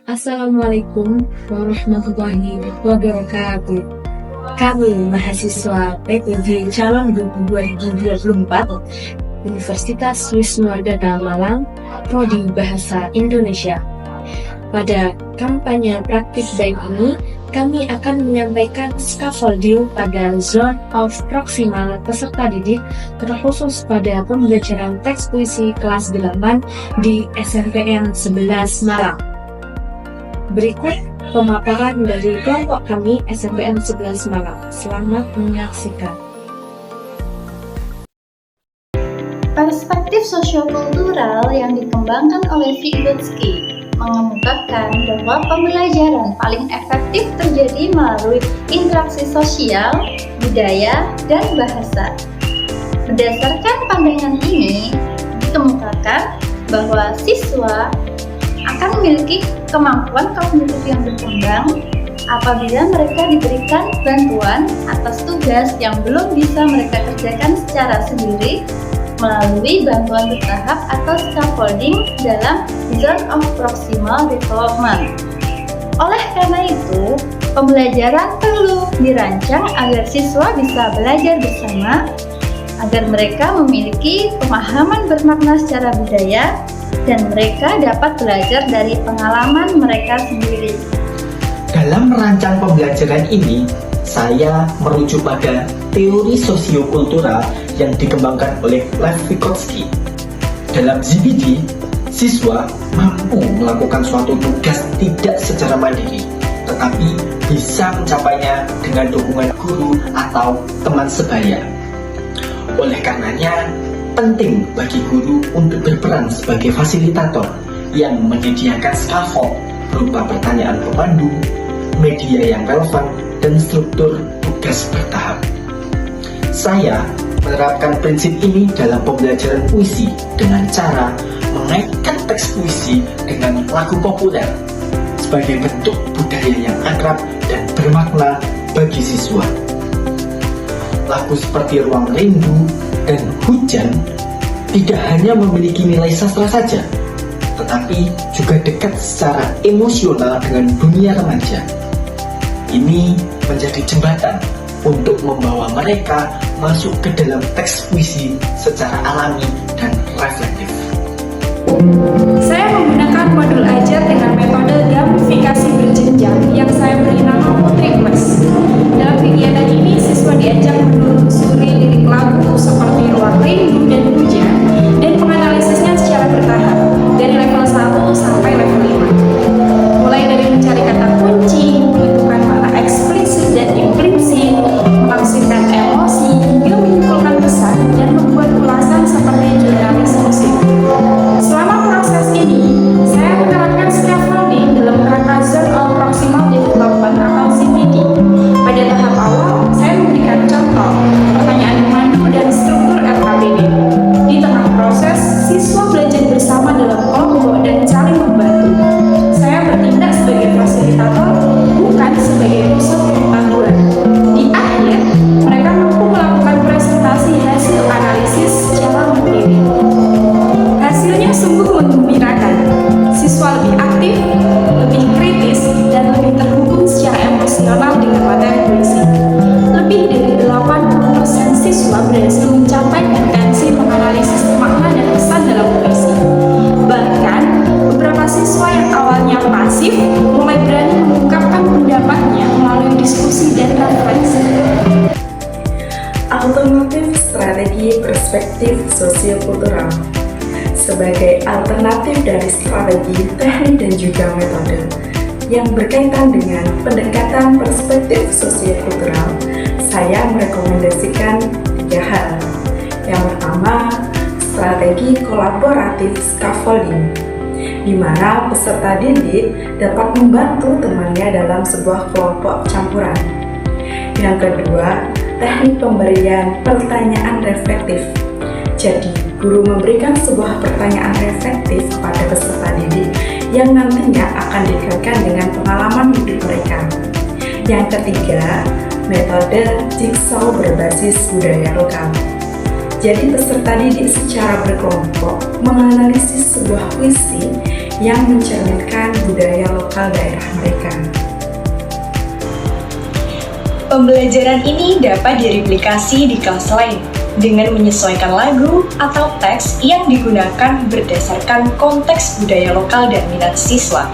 Assalamualaikum warahmatullahi wabarakatuh. Kami mahasiswa PPJ Calon 2024 Universitas Wisnu Ardana Malang, Prodi Bahasa Indonesia. Pada kampanye praktik baik ini, kami akan menyampaikan scaffolding pada zone of proximal peserta didik terkhusus pada pembelajaran teks puisi kelas 8 di SMPN 11 Malang. Berikut pemaparan dari kelompok kami SMPN 11 Malang. Selamat menyaksikan. Perspektif sosiokultural yang dikembangkan oleh Vygotsky mengemukakan bahwa pembelajaran paling efektif terjadi melalui interaksi sosial, budaya, dan bahasa. Berdasarkan pandangan ini, dikemukakan bahwa siswa akan memiliki kemampuan kognitif yang berkembang apabila mereka diberikan bantuan atas tugas yang belum bisa mereka kerjakan secara sendiri melalui bantuan bertahap atau scaffolding dalam zone of proximal development. Oleh karena itu, pembelajaran perlu dirancang agar siswa bisa belajar bersama, agar mereka memiliki pemahaman bermakna secara budaya, dan mereka dapat belajar dari pengalaman mereka sendiri. Dalam merancang pembelajaran ini, saya merujuk pada teori sosiokultural yang dikembangkan oleh Lev Vygotsky. Dalam ZBD, siswa mampu melakukan suatu tugas tidak secara mandiri, tetapi bisa mencapainya dengan dukungan guru atau teman sebaya. Oleh karenanya, penting bagi guru untuk berperan sebagai fasilitator yang menyediakan scaffold berupa pertanyaan pemandu, media yang relevan, dan struktur tugas bertahap. Saya menerapkan prinsip ini dalam pembelajaran puisi dengan cara mengaitkan teks puisi dengan lagu populer sebagai bentuk budaya yang akrab dan bermakna bagi siswa. Lagu seperti Ruang Rindu dan Hujan tidak hanya memiliki nilai sastra saja, tetapi juga dekat secara emosional dengan dunia remaja. Ini menjadi jembatan untuk membawa mereka masuk ke dalam teks puisi secara alami dan reflektif. Saya menggunakan modul ajar dengan metode gamifikasi berjenjang yang saya beri nama Putri Emas. Dalam kegiatan ini, siswa diajak menelusuri lirik lagu seperti Ruang Rindu dan Hujan dan menganalisisnya secara bertahap dari level 1 sampai level 5. Mulai dari mencari kata kunci, menentukan makna eksplisit dan implisit, menafsirkan emosi, hingga menyimpulkan pesan dan membuat ulasan seperti jurnalis musik. Selama proses ini, saya menerapkan scaffolding dalam kerangka Zone of Proximal Development atau ZPD. Pada tahap awal, saya memberikan contoh, pertanyaan pemandu dan struktur RKBD. Di tengah proses, siswa belajar bersama dalam kelompok dan saling membantu. Saya bertindak sebagai fasilitator, bukan sebagai pusat pengetahuan. Di akhir, mereka mampu melakukan presentasi hasil analisis secara mandiri. Hasilnya sungguh menggembirakan. Siswa lebih aktif, lebih kritis, dan lebih terhubung secara emosional dengan materi puisi. Lebih dari 80% siswa berhasil mencapai kompetensi menganalisis makna dan pesan dalam puisi. Bahkan, beberapa siswa yang awalnya pasif mulai berani mengungkapkan pendapatnya melalui diskusi dan refleksi. Alternatif strategi perspektif sosiokultural sebagai alternatif dari strategi, teknik, dan juga metode yang berkaitan dengan pendekatan perspektif sosiokultural, saya merekomendasikan 3 hal. Yang pertama, strategi kolaboratif scaffolding, di mana peserta didik dapat membantu temannya dalam sebuah kelompok campuran. Yang kedua, teknik pemberian pertanyaan reflektif. Jadi, guru memberikan sebuah pertanyaan reflektif kepada peserta didik yang nantinya akan dikaitkan dengan pengalaman hidup mereka. Yang ketiga, metode jigsaw berbasis budaya lokal. Jadi peserta didik secara berkelompok menganalisis sebuah puisi yang mencerminkan budaya lokal daerah mereka. Pembelajaran ini dapat direplikasi di kelas lain dengan menyesuaikan lagu atau teks yang digunakan berdasarkan konteks budaya lokal dan minat siswa.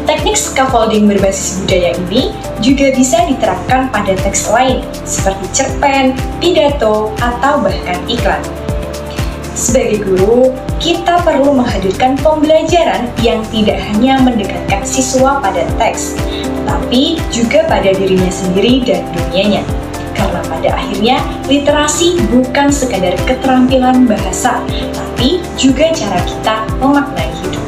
Teknik scaffolding berbasis budaya ini juga bisa diterapkan pada teks lain seperti cerpen, pidato, atau bahkan iklan. Sebagai guru, kita perlu menghadirkan pembelajaran yang tidak hanya mendekatkan siswa pada teks, tapi juga pada dirinya sendiri dan dunianya. Karena pada akhirnya, literasi bukan sekadar keterampilan bahasa, tapi juga cara kita memaknai hidup.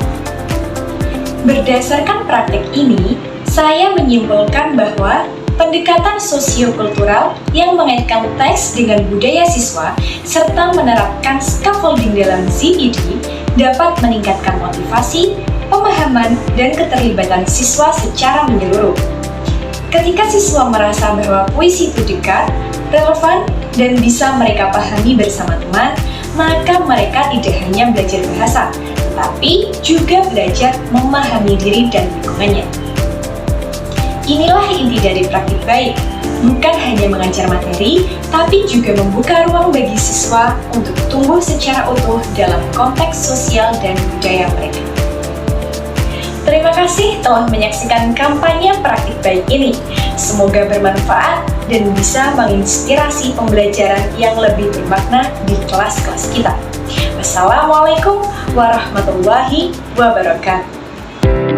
Berdasarkan praktik ini, saya menyimpulkan bahwa pendekatan sosiokultural yang mengaitkan teks dengan budaya siswa serta menerapkan scaffolding dalam ZBD dapat meningkatkan motivasi, pemahaman, dan keterlibatan siswa secara menyeluruh. Ketika siswa merasa bahwa puisi itu dekat, relevan, dan bisa mereka pahami bersama teman, maka mereka tidak hanya belajar bahasa, tapi juga belajar memahami diri dan lingkungannya. Inilah inti dari praktik baik, bukan hanya mengajar materi, tapi juga membuka ruang bagi siswa untuk tumbuh secara utuh dalam konteks sosial dan budaya mereka. Terima kasih telah menyaksikan kampanye praktik baik ini. Semoga bermanfaat dan bisa menginspirasi pembelajaran yang lebih bermakna di kelas-kelas kita. Wassalamualaikum warahmatullahi wabarakatuh.